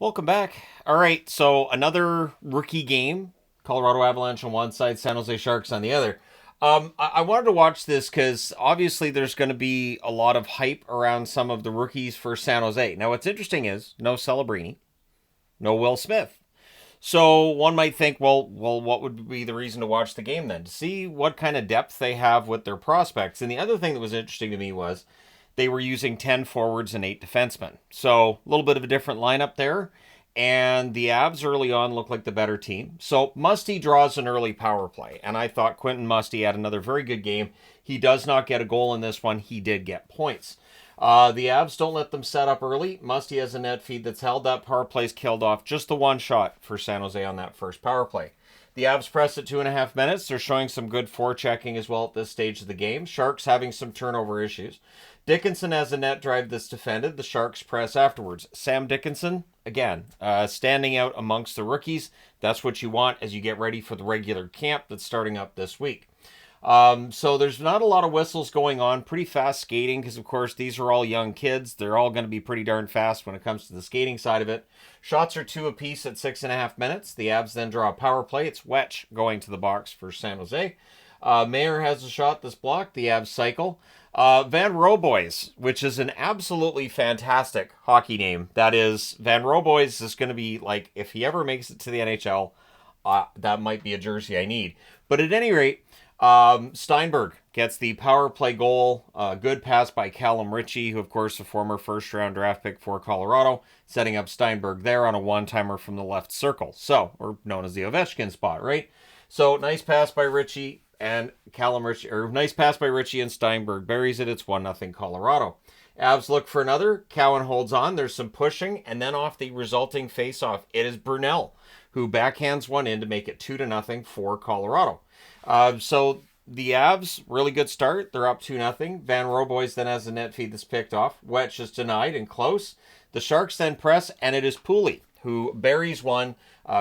Welcome back. All right, so another rookie game. Colorado Avalanche on one side, San Jose Sharks on the other. I wanted to watch this because obviously there's going to be a lot of hype around some of the rookies for San Jose. Now, what's interesting is no Celebrini, no Will Smith. So one might think, well, what would be the reason to watch the game then? To see what kind of depth they have with their prospects. And the other thing that was interesting to me was they were using 10 forwards and 8 defensemen. So a little bit of a different lineup there. And the Avs early on looked like the better team. So Musty draws an early power play. And I thought Quentin Musty had another very good game. He does not get a goal in this one. He did get points. The Avs don't let them set up early. Musty has a net feed that's held. That power play's killed off. Just the one shot for San Jose on that first power play. The Avs press at 2.5 minutes. They're showing some good forechecking as well at this stage of the game. Sharks having some turnover issues. Dickinson has a net drive that's defended. The Sharks press afterwards. Sam Dickinson, again, standing out amongst the rookies. That's what you want as you get ready for the regular camp that's starting up this week. So there's not a lot of whistles going on. Pretty fast skating because, of course, these are all young kids. They're all going to be pretty darn fast when it comes to the skating side of it. Shots are 2 apiece at 6.5 minutes. The Avs then draw a power play. It's Wetch going to the box for San Jose. Mayer has a shot that's blocked. The Avs cycle. Van Roboys, which is an absolutely fantastic hockey name. That is, Van Roboys is going to be like, if he ever makes it to the NHL, that might be a jersey I need. But at any rate, Steinberg gets the power play goal. Good pass by Callum Ritchie, who, of course, a former first-round draft pick for Colorado, setting up Steinberg there on a one-timer from the left circle. So, or known as the Ovechkin spot, right? So, nice pass by Ritchie and Callum Ritchie, or nice pass by Ritchie and Steinberg buries it. It's 1-0 Colorado. Avs look for another. Cowan holds on. There's some pushing, and then off the resulting face-off, it is Brunel who backhands one in to make it 2-0 for Colorado. So the Avs, really good start. They're up 2-0. Van Roboys then has a net feed that's picked off. Wetch is denied and close. The Sharks then press, and it is Pooley who buries one,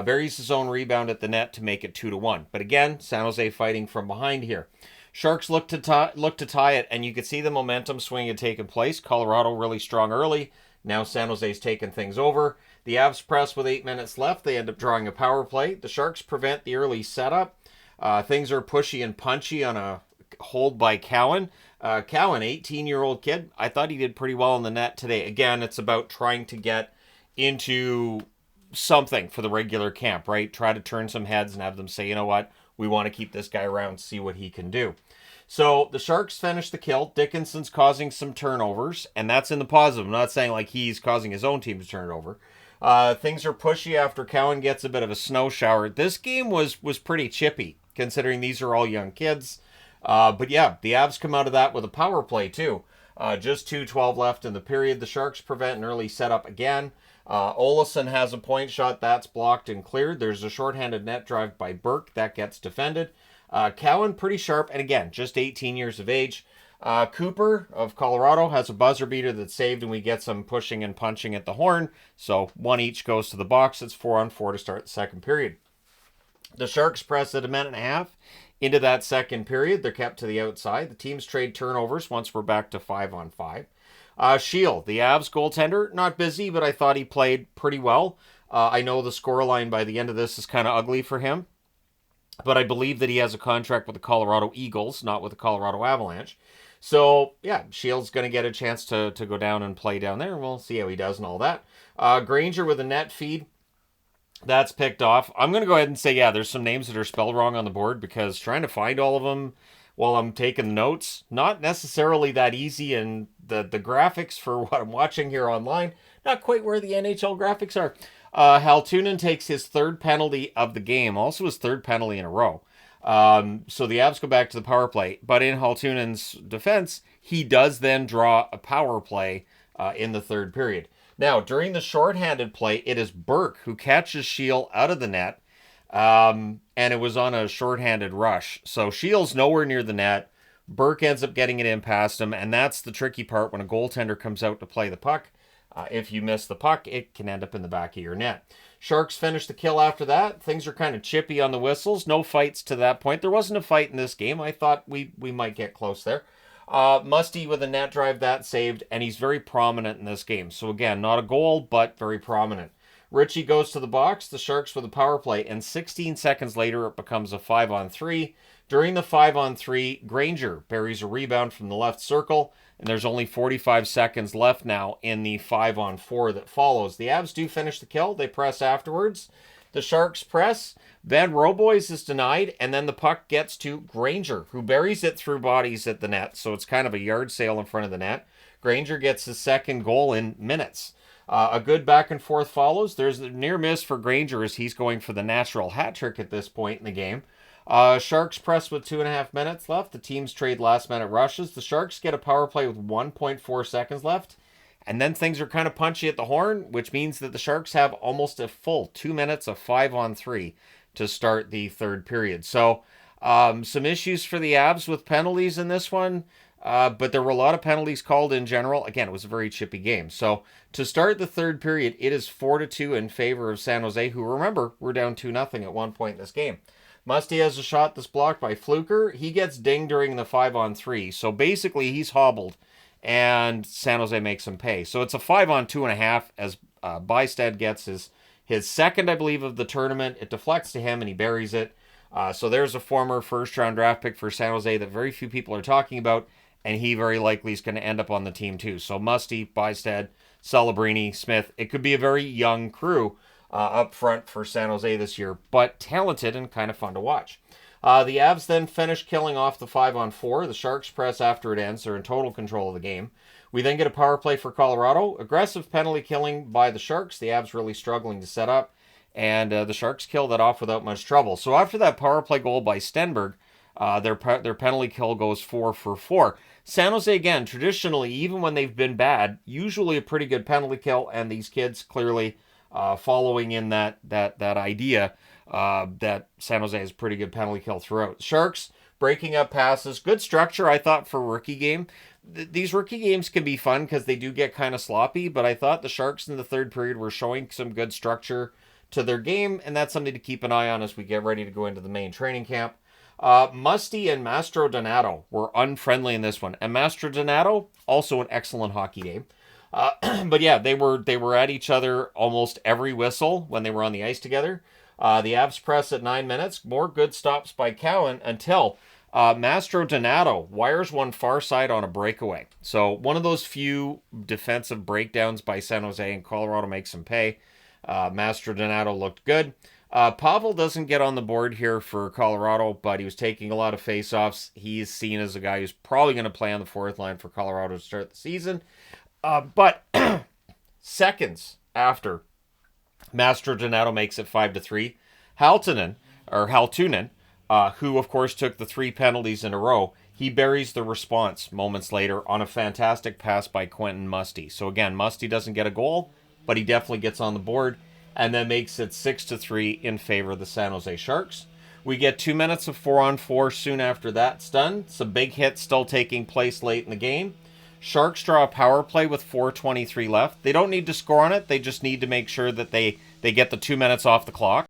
buries his own rebound at the net to make it 2-1. But again, San Jose fighting from behind here. Sharks look to tie it, and you could see the momentum swing had taken place. Colorado really strong early. Now San Jose's taken things over. The Avs press with 8 minutes left. They end up drawing a power play. The Sharks prevent the early setup. Things are pushy and punchy on a hold by Cowan. Cowan, 18-year-old kid, I thought he did pretty well in the net today. Again, it's about trying to get into something for the regular camp, right? Try to turn some heads and have them say, you know what, we want to keep this guy around, see what he can do. So the Sharks finish the kill. Dickinson's causing some turnovers, and that's in the positive. I'm not saying like he's causing his own team to turn it over. Things are pushy after Cowan gets a bit of a snow shower. This game was pretty chippy, considering these are all young kids. But yeah, the Avs come out of that with a power play too. Just 2:12 left in the period. The Sharks prevent an early setup again. Olesen has a point shot that's blocked and cleared. There's a shorthanded net drive by Burke that gets defended. Cowan pretty sharp, and again, just 18 years of age. Cooper of Colorado has a buzzer beater that's saved, and we get some pushing and punching at the horn. So one each goes to the box. It's 4-on-4 to start the second period. The Sharks press at a minute and a half into that second period. They're kept to the outside. The teams trade turnovers once we're back to 5-on-5. Shield, the Avs goaltender, not busy, but I thought he played pretty well. I know the scoreline by the end of this is kind of ugly for him, but I believe that he has a contract with the Colorado Eagles, not with the Colorado Avalanche. So, yeah, Shield's going to get a chance to go down and play down there, and we'll see how he does and all that. Granger with a net feed. That's picked off. I'm going to go ahead and say, yeah, there's some names that are spelled wrong on the board because trying to find all of them while I'm taking notes, not necessarily that easy, and the graphics for what I'm watching here online, not quite where the NHL graphics are. Haltunen takes his third penalty of the game, also his third penalty in a row. So the Avs go back to the power play, but in Haltunen's defense, he does then draw a power play in the third period. Now, during the shorthanded play, it is Burke who catches Shield out of the net, and it was on a shorthanded rush. So Shield's nowhere near the net. Burke ends up getting it in past him, and that's the tricky part when a goaltender comes out to play the puck. If you miss the puck, it can end up in the back of your net. Sharks finish the kill after that. Things are kind of chippy on the whistles. No fights to that point. There wasn't a fight in this game. I thought we might get close there. Musty with a net drive that saved, and he's very prominent in this game. So again, not a goal, but very prominent. Richie goes to the box, the Sharks with a power play, and 16 seconds later it becomes a 5-on-3. During the 5-on-3, Granger buries a rebound from the left circle, and there's only 45 seconds left now in the 5-on-4 that follows. The Avs do finish the kill. They press afterwards. The Sharks press. Van Roboys is denied, and then the puck gets to Granger, who buries it through bodies at the net, so it's kind of a yard sale in front of the net. Granger gets his second goal in minutes. A good back and forth follows. There's a near miss for Granger as he's going for the natural hat trick at this point in the game. Sharks press with 2.5 minutes left. The teams trade last minute rushes. The Sharks get a power play with 1.4 seconds left. And then things are kind of punchy at the horn, which means that the Sharks have almost a full 2 minutes of 5-on-3 to start the third period. So some issues for the Avs with penalties in this one. But there were a lot of penalties called in general. Again, it was a very chippy game. So to start the third period, it is 4-2 in favor of San Jose, who, remember, were down 2-0 at one point in this game. Musty has a shot that's blocked by Fluker. He gets dinged during the 5-on-3. So basically, he's hobbled, and San Jose makes him pay. So it's a 5-on-2.5 as Bystad gets his second, I believe, of the tournament. It deflects to him, and he buries it. So there's a former first-round draft pick for San Jose that very few people are talking about, and he very likely is going to end up on the team too. So Musty, Bystad, Celebrini, Smith. It could be a very young crew up front for San Jose this year, but talented and kind of fun to watch. The Avs then finish killing off the 5-on-4. The Sharks press after it ends. They're in total control of the game. We then get a power play for Colorado. Aggressive penalty killing by the Sharks. The Avs really struggling to set up, and the Sharks kill that off without much trouble. So after that power play goal by Stenberg, their penalty kill goes 4 for 4. San Jose, again, traditionally, even when they've been bad, usually a pretty good penalty kill, and these kids clearly following in that idea that San Jose has pretty good penalty kill throughout. Sharks breaking up passes, good structure, I thought, for a rookie game. These rookie games can be fun because they do get kind of sloppy, but I thought the Sharks in the third period were showing some good structure to their game, and that's something to keep an eye on as we get ready to go into the main training camp. Musty and Mastro Donato were unfriendly in this one, and Mastro Donato, also an excellent hockey game. But yeah, they were at each other almost every whistle when they were on the ice together. The Avs press at 9 minutes. More good stops by Cowan until Mastro Donato wires one far side on a breakaway. So one of those few defensive breakdowns by San Jose, and Colorado makes them pay. Mastro Donato looked good. Pavel doesn't get on the board here for Colorado, but he was taking a lot of faceoffs. He's seen as a guy who's probably going to play on the fourth line for Colorado to start the season. But seconds after Mastro Donato makes it 5-3, Haltunen, who of course took the 3 penalties in a row, he buries the response moments later on a fantastic pass by Quentin Musty. So again, Musty doesn't get a goal, but he definitely gets on the board, and then makes it 6-3 in favor of the San Jose Sharks. We get 2 minutes of 4-on-4 soon after that's done. Some big hits still taking place late in the game. Sharks draw a power play with 4:23 left. They don't need to score on it. They just need to make sure that they get the 2 minutes off the clock.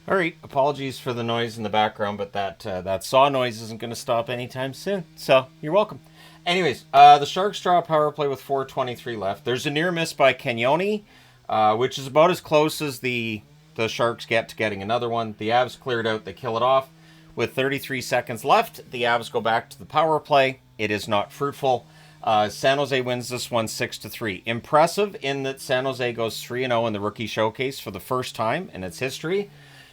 All right, apologies for the noise in the background, but that saw noise isn't going to stop anytime soon, so you're welcome. Anyways, the Sharks draw a power play with 4:23 left. There's a near miss by Cagnoni, which is about as close as the Sharks get to getting another one. The Avs cleared out. They kill it off. With 33 seconds left, the Avs go back to the power play. It is not fruitful. San Jose wins this one 6-3. Impressive in that San Jose goes 3-0 in the rookie showcase for the first time in its history.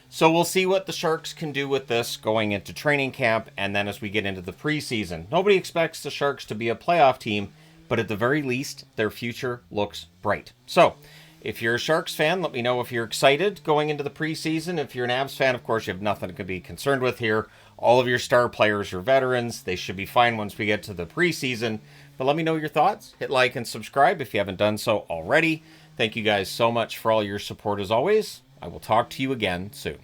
So we'll see what the Sharks can do with this going into training camp and then as we get into the preseason. Nobody expects the Sharks to be a playoff team, but at the very least, their future looks bright. So if you're a Sharks fan, let me know if you're excited going into the preseason. If you're an Avs fan, of course, you have nothing to be concerned with here. All of your star players are veterans. They should be fine once we get to the preseason. But let me know your thoughts. Hit like and subscribe if you haven't done so already. Thank you guys so much for all your support as always. I will talk to you again soon.